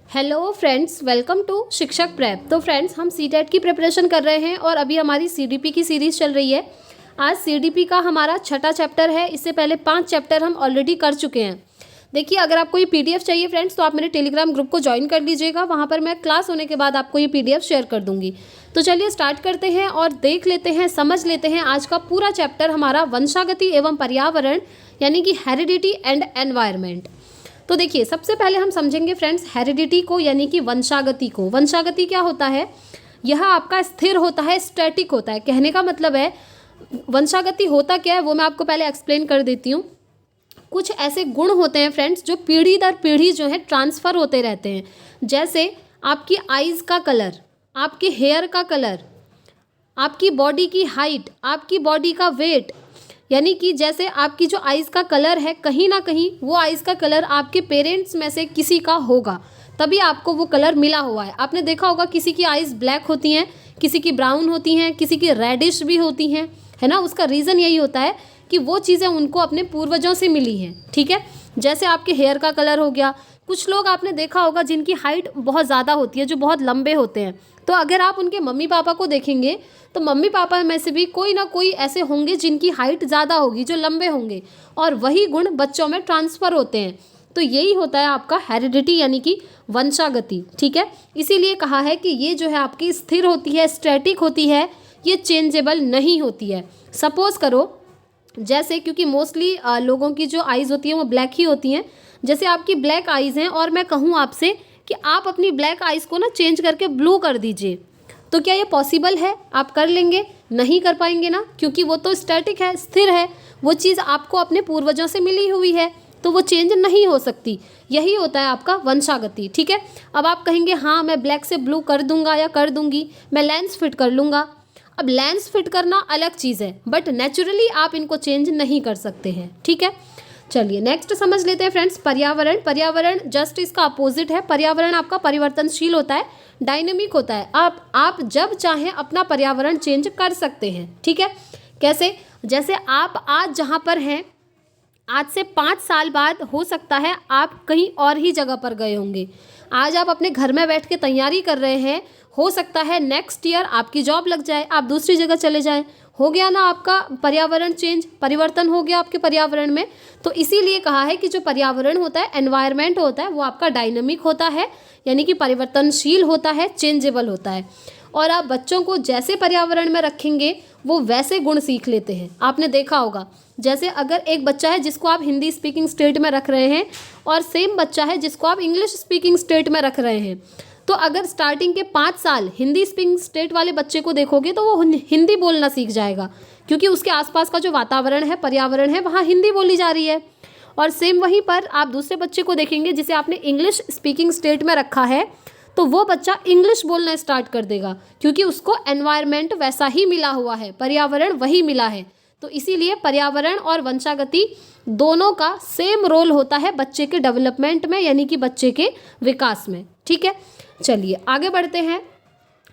Hello friends, welcome to शिक्षक prep. तो friends, हम सीटेट की प्रिपरेशन कर रहे हैं और अभी हमारी सीडीपी की सीरीज़ चल रही है। आज सीडीपी का हमारा छठा चैप्टर है। इससे पहले 5 चैप्टर हम ऑलरेडी कर चुके हैं। देखिए, अगर आपको ये पीडीएफ चाहिए फ्रेंड्स, तो आप मेरे टेलीग्राम ग्रुप को ज्वाइन कर लीजिएगा। वहाँ पर मैं क्लास होने के बाद आपको ये पीडीएफ शेयर कर दूँगी। तो चलिए स्टार्ट करते हैं और देख लेते हैं, समझ लेते हैं आज का पूरा चैप्टर हमारा वंशागति एवं पर्यावरण, यानी कि हेरिडिटी एंड एनवायरनमेंट। तो देखिए, सबसे पहले हम समझेंगे फ्रेंड्स हेरिडिटी को, यानी कि वंशागति को। वंशागति क्या होता है? यह आपका स्थिर होता है, स्टैटिक होता है। कहने का मतलब है वंशागति होता क्या है वो मैं आपको पहले एक्सप्लेन कर देती हूँ। कुछ ऐसे गुण होते हैं फ्रेंड्स जो पीढ़ी दर पीढ़ी जो है ट्रांसफ़र होते रहते हैं। जैसे आपकी आइज़ का कलर, आपके हेयर का कलर, आपकी बॉडी की हाइट, आपकी बॉडी का वेट, यानी कि जैसे आपकी जो आइज़ का कलर है, कहीं ना कहीं वो आइज़ का कलर आपके पेरेंट्स में से किसी का होगा, तभी आपको वो कलर मिला हुआ है। आपने देखा होगा किसी की आइज़ ब्लैक होती हैं, किसी की ब्राउन होती हैं, किसी की रेडिश भी होती हैं, है ना। उसका रीज़न यही होता है कि वो चीज़ें उनको अपने पूर्वजों से मिली हैं। ठीक है, जैसे आपके हेयर का कलर हो गया। कुछ लोग आपने देखा होगा जिनकी हाइट बहुत ज़्यादा होती है, जो बहुत लंबे होते हैं। तो अगर आप उनके मम्मी पापा को देखेंगे तो मम्मी पापा में से भी कोई ना कोई ऐसे होंगे जिनकी हाइट ज़्यादा होगी, जो लंबे होंगे, और वही गुण बच्चों में ट्रांसफ़र होते हैं। तो यही होता है आपका हेरिडिटी, यानी कि वंशागति। ठीक है, इसीलिए कहा है कि ये जो है आपकी स्थिर होती है, स्टैटिक होती है, ये चेंजेबल नहीं होती है। सपोज करो, जैसे क्योंकि मोस्टली लोगों की जो आइज़ होती हैं वो ब्लैक ही होती हैं। जैसे आपकी ब्लैक आइज़ हैं और मैं कहूँ आपसे कि आप अपनी ब्लैक आइज़ को ना चेंज करके ब्लू कर दीजिए, तो क्या ये पॉसिबल है? आप कर लेंगे? नहीं कर पाएंगे ना, क्योंकि वो तो स्टैटिक है, स्थिर है। वो चीज़ आपको अपने पूर्वजों से मिली हुई है, तो वो चेंज नहीं हो सकती। यही होता है आपका वंशागति। ठीक है, अब आप कहेंगे हाँ मैं ब्लैक से ब्लू कर दूंगा या कर दूंगी, मैं लेंस फिट कर लूँगा। अब लेंस फिट करना अलग चीज़ है, बट नेचुरली आप इनको चेंज नहीं कर सकते हैं। ठीक है, चलिए नेक्स्ट समझ लेते हैं फ्रेंड्स पर्यावरण। पर्यावरण जस्ट इसका अपोजिट है। पर्यावरण आपका परिवर्तनशील होता है, डायनेमिक होता है। आप जब चाहें अपना पर्यावरण चेंज कर सकते हैं। ठीक है, कैसे? जैसे आप आज जहाँ पर हैं, आज से 5 साल बाद हो सकता है आप कहीं और ही जगह पर गए होंगे। आज आप अपने घर में बैठ के तैयारी कर रहे हैं, हो सकता है नेक्स्ट ईयर आपकी जॉब लग जाए, आप दूसरी जगह चले जाएं। हो गया ना आपका पर्यावरण चेंज, परिवर्तन हो गया आपके पर्यावरण में। तो इसीलिए कहा है कि जो पर्यावरण होता है, एनवायरनमेंट होता है, वो आपका डायनामिक होता है, यानी कि परिवर्तनशील होता है, चेंजेबल होता है। और आप बच्चों को जैसे पर्यावरण में रखेंगे वो वैसे गुण सीख लेते हैं। आपने देखा होगा, जैसे अगर एक बच्चा है जिसको आप हिंदी स्पीकिंग स्टेट में रख रहे हैं और सेम बच्चा है जिसको आप इंग्लिश स्पीकिंग स्टेट में रख रहे हैं, तो अगर स्टार्टिंग के 5 साल हिंदी स्पीकिंग स्टेट वाले बच्चे को देखोगे तो वो हिंदी बोलना सीख जाएगा, क्योंकि उसके आसपास का जो वातावरण है, पर्यावरण है, वहाँ हिंदी बोली जा रही है। और सेम वहीं पर आप दूसरे बच्चे को देखेंगे जिसे आपने इंग्लिश स्पीकिंग स्टेट में रखा है, तो वो बच्चा इंग्लिश बोलना स्टार्ट कर देगा, क्योंकि उसको एनवायरनमेंट वैसा ही मिला हुआ है, पर्यावरण वही मिला है। तो इसीलिए पर्यावरण और वंशागति दोनों का सेम रोल होता है बच्चे के डेवलपमेंट में, यानी कि बच्चे के विकास में। ठीक है, चलिए आगे बढ़ते हैं।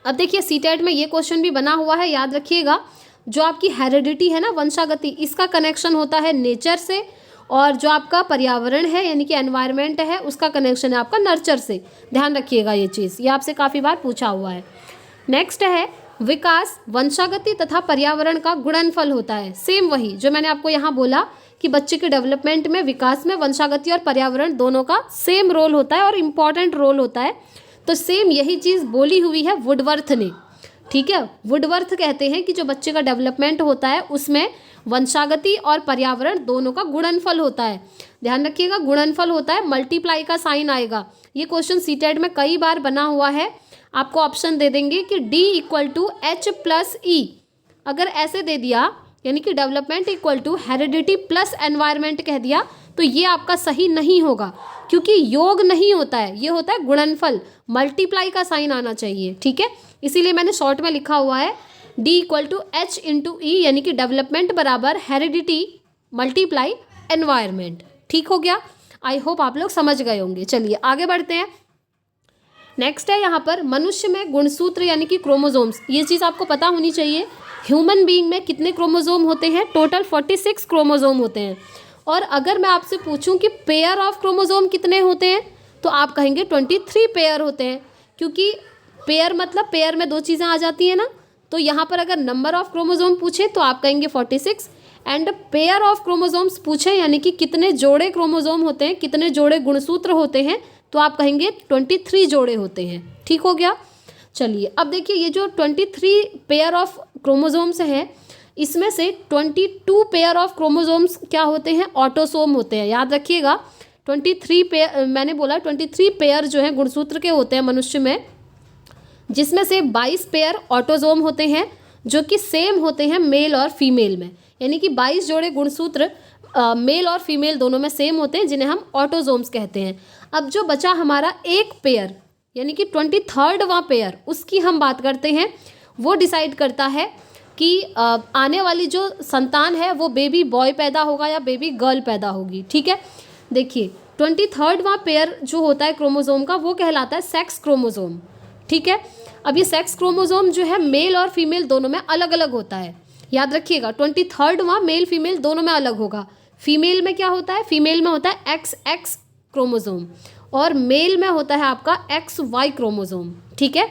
अब देखिए, सीटेट में ये क्वेश्चन भी बना हुआ है, याद रखिएगा। जो आपकी हेरिडिटी है ना, वंशागति, इसका कनेक्शन होता है नेचर से, और जो आपका पर्यावरण है यानी कि एनवायरनमेंट है, उसका कनेक्शन है आपका नर्चर से। ध्यान रखिएगा ये चीज़, ये आपसे काफ़ी बार पूछा हुआ है। नेक्स्ट है विकास। वंशागति तथा पर्यावरण का गुणनफल होता है। सेम वही जो मैंने आपको यहाँ बोला कि बच्चे के डेवलपमेंट में, विकास में वंशागति और पर्यावरण दोनों का सेम रोल होता है और इम्पॉर्टेंट रोल होता है। तो सेम यही चीज़ बोली हुई है वुडवर्थ ने। ठीक है, वुडवर्थ कहते हैं कि जो बच्चे का डेवलपमेंट होता है उसमें वंशागति और पर्यावरण दोनों का गुणनफल होता है। ध्यान रखिएगा, गुणनफल होता है, मल्टीप्लाई का साइन आएगा। ये क्वेश्चन सीटेट में कई बार बना हुआ है। आपको ऑप्शन दे देंगे कि D = H+E। अगर ऐसे दे दिया, यानी कि development equal to heredity plus environment कह दिया, तो ये आपका सही नहीं होगा, क्योंकि योग नहीं होता है, ये होता है गुणनफल, मल्टीप्लाई का साइन आना चाहिए। ठीक है, इसीलिए मैंने शॉर्ट में लिखा हुआ है D = H×E, यानी कि डेवलपमेंट बराबर हेरिडिटी मल्टीप्लाई एनवायरनमेंट। ठीक हो गया, आई होप आप लोग समझ गए होंगे। चलिए आगे बढ़ते हैं। नेक्स्ट है यहाँ पर मनुष्य में गुणसूत्र, यानी कि क्रोमोसोम्स। ये चीज़ आपको पता होनी चाहिए। ह्यूमन बीइंग में कितने क्रोमोसोम होते हैं? टोटल 46 क्रोमोसोम होते हैं। और अगर मैं आपसे पूछूं कि पेयर ऑफ क्रोमोसोम कितने होते हैं, तो आप कहेंगे 23 पेयर होते हैं, क्योंकि पेयर मतलब पेयर में दो चीज़ें आ जाती हैं ना। तो यहाँ पर अगर नंबर ऑफ क्रोमोजोम पूछे तो आप कहेंगे 46, एंड पेयर ऑफ क्रोमोजोम्स पूछे यानी कि कितने जोड़े क्रोमोजोम होते हैं, कितने जोड़े गुणसूत्र होते हैं, तो आप कहेंगे 23 जोड़े होते हैं। ठीक हो गया। चलिए अब देखिए ये जो 23 पेयर ऑफ क्रोमोजोम्स हैं, इसमें से 22 पेयर ऑफ क्रोमोजोम्स क्या होते हैं, ऑटोसोम होते हैं। याद रखिएगा 23 पेयर, मैंने बोला 23 पेयर जो हैं गुणसूत्र के होते हैं मनुष्य में, जिसमें से 22 पेयर ऑटोसोम होते हैं जो कि सेम होते हैं मेल और फीमेल में, यानी कि 22 जोड़े गुणसूत्र मेल और फीमेल दोनों में सेम होते हैं, जिन्हें हम ऑटोसोम्स कहते हैं। अब जो बचा हमारा एक पेयर यानी कि 23वां पेयर, उसकी हम बात करते हैं। वो डिसाइड करता है कि आने वाली जो संतान है वो बेबी बॉय पैदा होगा या बेबी गर्ल पैदा होगी। ठीक है, देखिए 23वां पेयर जो होता है क्रोमोसोम का वो कहलाता है सेक्स क्रोमोसोम। ठीक है, अब ये सेक्स क्रोमोसोम जो है मेल और फीमेल दोनों में अलग अलग होता है। याद रखिएगा 23वां मेल फीमेल दोनों में अलग होगा। फीमेल में क्या होता है, फीमेल में होता है XX क्रोमोसोम और मेल में होता है आपका XY क्रोमोसोम। ठीक है,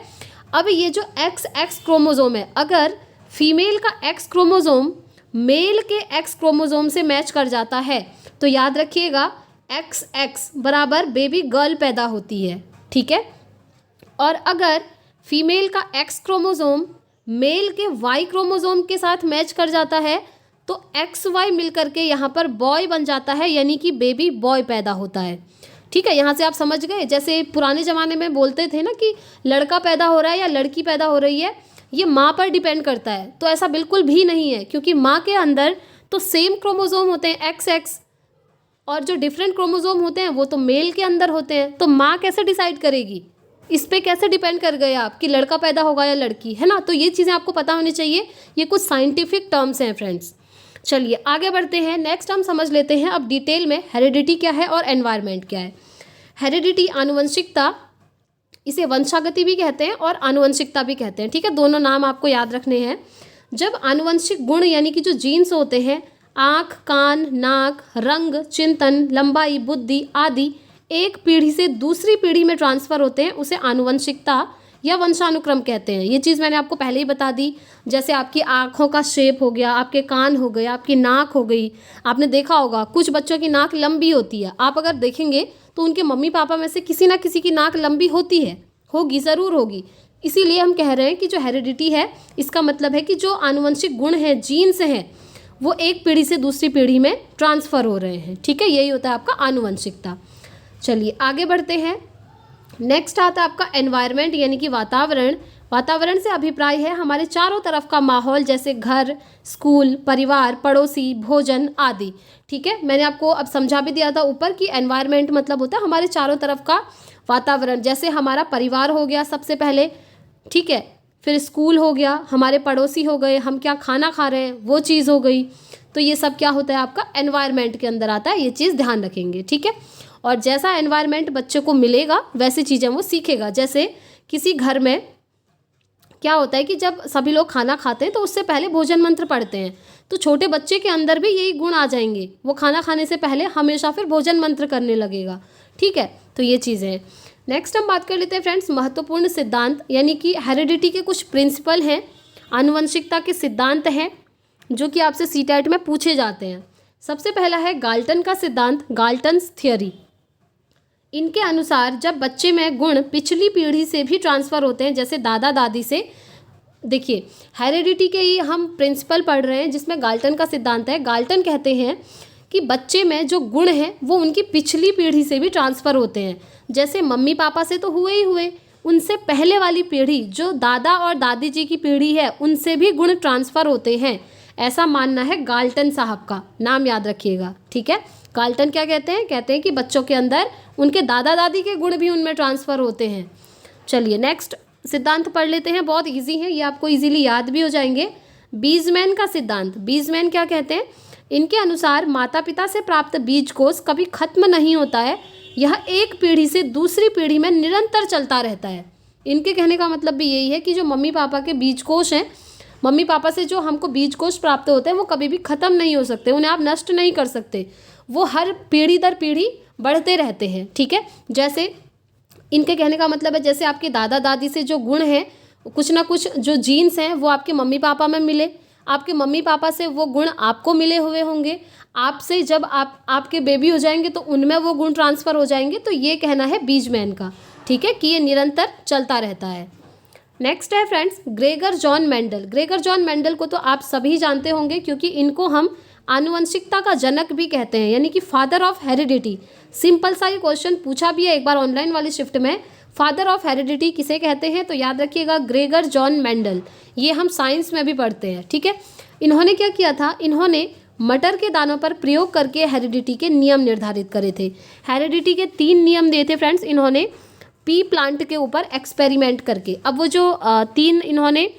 अब ये जो XX क्रोमोसोम है, अगर फीमेल का X क्रोमोसोम मेल के X क्रोमोसोम से मैच कर जाता है तो याद रखिएगा XX बराबर बेबी गर्ल पैदा होती है। ठीक है, और अगर फीमेल का X क्रोमोसोम मेल के Y क्रोमोसोम के साथ मैच कर जाता है तो XY मिलकर के यहाँ पर बॉय बन जाता है, यानी कि बेबी बॉय पैदा होता है। ठीक है, यहाँ से आप समझ गए। जैसे पुराने ज़माने में बोलते थे ना कि लड़का पैदा हो रहा है या लड़की पैदा हो रही है, ये माँ पर डिपेंड करता है, तो ऐसा बिल्कुल भी नहीं है, क्योंकि माँ के अंदर तो सेम क्रोमोसोम होते हैं XX, और जो डिफरेंट क्रोमोसोम होते हैं वो तो मेल के अंदर होते हैं। तो माँ कैसे डिसाइड करेगी, इस पे कैसे डिपेंड कर गए आप कि लड़का पैदा होगा या लड़की, है ना। तो ये चीज़ें आपको पता होनी चाहिए, ये कुछ साइंटिफिक टर्म्स हैं फ्रेंड्स। चलिए आगे बढ़ते हैं। नेक्स्ट हम समझ लेते हैं अब डिटेल में हेरिडिटी क्या है और एनवायरनमेंट क्या है। हेरिडिटी आनुवंशिकता, इसे वंशागति भी कहते हैं और आनुवंशिकता भी कहते हैं। ठीक है, दोनों नाम आपको याद रखने हैं। जब आनुवंशिक गुण यानी कि जो जीन्स होते हैं, आँख, कान, नाक, रंग, चिंतन, लंबाई, बुद्धि आदि एक पीढ़ी से दूसरी पीढ़ी में ट्रांसफ़र होते हैं, उसे आनुवंशिकता या वंशानुक्रम कहते हैं। ये चीज़ मैंने आपको पहले ही बता दी। जैसे आपकी आँखों का शेप हो गया, आपके कान हो गए, आपकी नाक हो गई। आपने देखा होगा कुछ बच्चों की नाक लंबी होती है, आप अगर देखेंगे तो उनके मम्मी पापा में से किसी ना किसी की नाक लंबी होती है, होगी, ज़रूर होगी। इसीलिए हम कह रहे हैं कि जो हेरिडिटी है, इसका मतलब है कि जो आनुवंशिक गुण हैं, जीन्स हैं, वो एक पीढ़ी से दूसरी पीढ़ी में ट्रांसफ़र हो रहे हैं। ठीक है, यही होता है आपका आनुवंशिकता। चलिए आगे बढ़ते हैं। नेक्स्ट आता है आपका एनवायरनमेंट यानी कि वातावरण। वातावरण से अभिप्राय है हमारे चारों तरफ का माहौल, जैसे घर, स्कूल, परिवार, पड़ोसी, भोजन आदि। ठीक है, मैंने आपको अब समझा भी दिया था ऊपर कि एनवायरनमेंट मतलब होता है हमारे चारों तरफ का वातावरण। जैसे हमारा परिवार हो गया सबसे पहले, ठीक है, फिर स्कूल हो गया, हमारे पड़ोसी हो गए, हम क्या खाना खा रहे हैं वो चीज़ हो गई। तो ये सब क्या होता है आपका एनवायरनमेंट के अंदर आता है, ये चीज़ ध्यान रखेंगे। ठीक है, और जैसा एनवायरनमेंट बच्चे को मिलेगा वैसी चीज़ें वो सीखेगा। जैसे किसी घर में क्या होता है कि जब सभी लोग खाना खाते हैं तो उससे पहले भोजन मंत्र पढ़ते हैं, तो छोटे बच्चे के अंदर भी यही गुण आ जाएंगे, वो खाना खाने से पहले हमेशा फिर भोजन मंत्र करने लगेगा। ठीक है, तो ये चीज़ें हैं। नेक्स्ट हम बात कर लेते हैं फ्रेंड्स महत्वपूर्ण सिद्धांत, यानी कि हेरिडिटी के कुछ प्रिंसिपल हैं, आनुवंशिकता के सिद्धांत हैं जो कि आपसे सीटेट में पूछे जाते हैं। सबसे पहला है गाल्टन का सिद्धांत, गाल्टन्स थियरी। इनके अनुसार जब बच्चे में गुण पिछली पीढ़ी से भी ट्रांसफ़र होते हैं, जैसे दादा दादी से, देखिए हेरिडिटी के ही हम प्रिंसिपल पढ़ रहे हैं जिसमें गाल्टन का सिद्धांत है। गाल्टन कहते हैं कि बच्चे में जो गुण हैं वो उनकी पिछली पीढ़ी से भी ट्रांसफ़र होते हैं। जैसे मम्मी पापा से तो हुए ही हुए, उनसे पहले वाली पीढ़ी जो दादा और दादी जी की पीढ़ी है उनसे भी गुण ट्रांसफ़र होते हैं, ऐसा मानना है गाल्टन साहब का। नाम याद रखिएगा। ठीक है, गाल्टन क्या कहते हैं, कहते हैं कि बच्चों के अंदर उनके दादा दादी के गुण भी उनमें ट्रांसफ़र होते हैं। चलिए नेक्स्ट सिद्धांत पढ़ लेते हैं, बहुत इजी है, ये आपको इजीली याद भी हो जाएंगे। बीजमैन का सिद्धांत। बीजमैन क्या कहते हैं, इनके अनुसार माता पिता से प्राप्त बीज कोष कभी खत्म नहीं होता है, यह एक पीढ़ी से दूसरी पीढ़ी में निरंतर चलता रहता है। इनके कहने का मतलब भी यही है कि जो मम्मी पापा के बीज कोष हैं, मम्मी पापा से जो हमको बीज कोष प्राप्त होते हैं वो कभी भी ख़त्म नहीं हो सकते, उन्हें आप नष्ट नहीं कर सकते, वो हर पीढ़ी दर पीढ़ी बढ़ते रहते हैं, ठीक है। जैसे इनके कहने का मतलब है जैसे आपके दादा दादी से जो गुण हैं, कुछ ना कुछ जो जीन्स हैं वो आपके मम्मी पापा में मिले, आपके मम्मी पापा से वो गुण आपको मिले हुए होंगे, आपसे जब आपके बेबी हो जाएंगे तो उनमें वो गुण ट्रांसफ़र हो जाएंगे। तो ये कहना है बीजमैन का, ठीक है, कि ये निरंतर चलता रहता है। नेक्स्ट है friends Gregor John Mendel. Gregor John Mendel को तो आप सभी जानते होंगे क्योंकि इनको हम आनुवंशिकता का जनक भी कहते हैं, यानी कि फादर ऑफ हेरिडिटी। सिंपल सा ये क्वेश्चन पूछा भी है एक बार ऑनलाइन वाली शिफ्ट में, फादर ऑफ हेरिडिटी किसे कहते हैं, तो याद रखिएगा ग्रेगर जॉन मेंडल। ये हम साइंस में भी पढ़ते हैं, ठीक है। इन्होंने क्या किया था, इन्होंने मटर के दानों पर प्रयोग करके हेरिडिटी के नियम निर्धारित करे थे। हेरिडिटी के 3 नियम दिए थे फ्रेंड्स इन्होंने पी प्लांट के ऊपर एक्सपेरिमेंट करके। अब वो जो 3 इन्होंने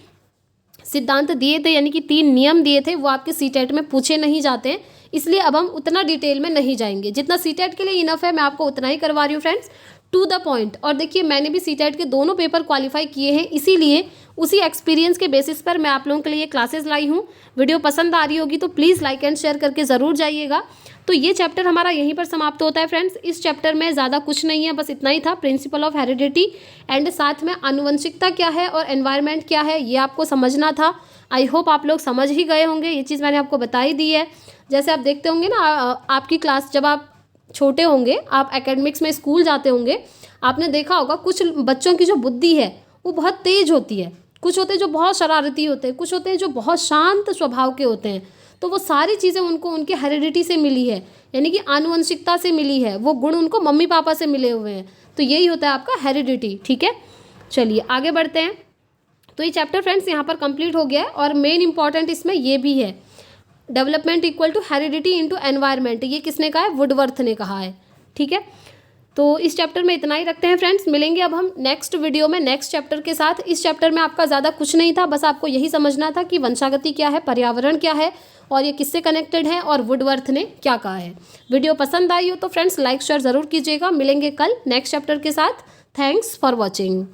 सिद्धांत दिए थे, यानी कि 3 नियम दिए थे, वो आपके सीटेट में पूछे नहीं जाते हैं, इसलिए अब हम उतना डिटेल में नहीं जाएंगे। जितना सीटेट के लिए इनफ है मैं आपको उतना ही करवा रही हूँ फ्रेंड्स, टू द पॉइंट। और देखिए मैंने भी सीटेट के दोनों पेपर क्वालिफाई किए हैं, इसीलिए उसी एक्सपीरियंस के बेसिस पर मैं आप लोगों के लिए क्लासेस लाई हूँ। वीडियो पसंद आ रही होगी तो प्लीज़ लाइक एंड शेयर करके ज़रूर जाइएगा। तो ये चैप्टर हमारा यहीं पर समाप्त होता है फ्रेंड्स। इस चैप्टर में ज़्यादा कुछ नहीं है, बस इतना ही था, प्रिंसिपल ऑफ हेरिडिटी एंड साथ में आनुवंशिकता क्या है और एनवायरनमेंट क्या है ये आपको समझना था। आई होप आप लोग समझ ही गए होंगे, ये चीज़ मैंने आपको बताई दी है। जैसे आप देखते होंगे ना, आपकी क्लास जब आप छोटे होंगे, आप एकेडमिक्स में स्कूल जाते होंगे, आपने देखा होगा कुछ बच्चों की जो बुद्धि है वो बहुत तेज होती है, कुछ होते हैं जो बहुत शरारती होते हैं, कुछ होते हैं जो बहुत शांत स्वभाव के होते हैं। तो वो सारी चीज़ें उनको उनके हेरिडिटी से मिली है, यानी कि आनुवंशिकता से मिली है, वो गुण उनको मम्मी पापा से मिले हुए हैं। तो यही होता है आपका हेरिडिटी, ठीक है। चलिए आगे बढ़ते हैं। तो ये चैप्टर फ्रेंड्स यहाँ पर कंप्लीट हो गया है और मेन इंपॉर्टेंट इसमें ये भी है, development equal to heredity into environment. ये किसने कहा है, वुडवर्थ ने कहा है, ठीक है। तो इस चैप्टर में इतना ही रखते हैं फ्रेंड्स, मिलेंगे अब हम नेक्स्ट वीडियो में नेक्स्ट चैप्टर के साथ। इस चैप्टर में आपका ज़्यादा कुछ नहीं था, बस आपको यही समझना था कि वंशागति क्या है, पर्यावरण क्या है और ये किससे कनेक्टेड है और वुडवर्थ ने क्या कहा है। वीडियो पसंद आई हो तो फ्रेंड्स लाइक शेयर ज़रूर कीजिएगा। मिलेंगे कल नेक्स्ट चैप्टर के साथ। Thanks for watching.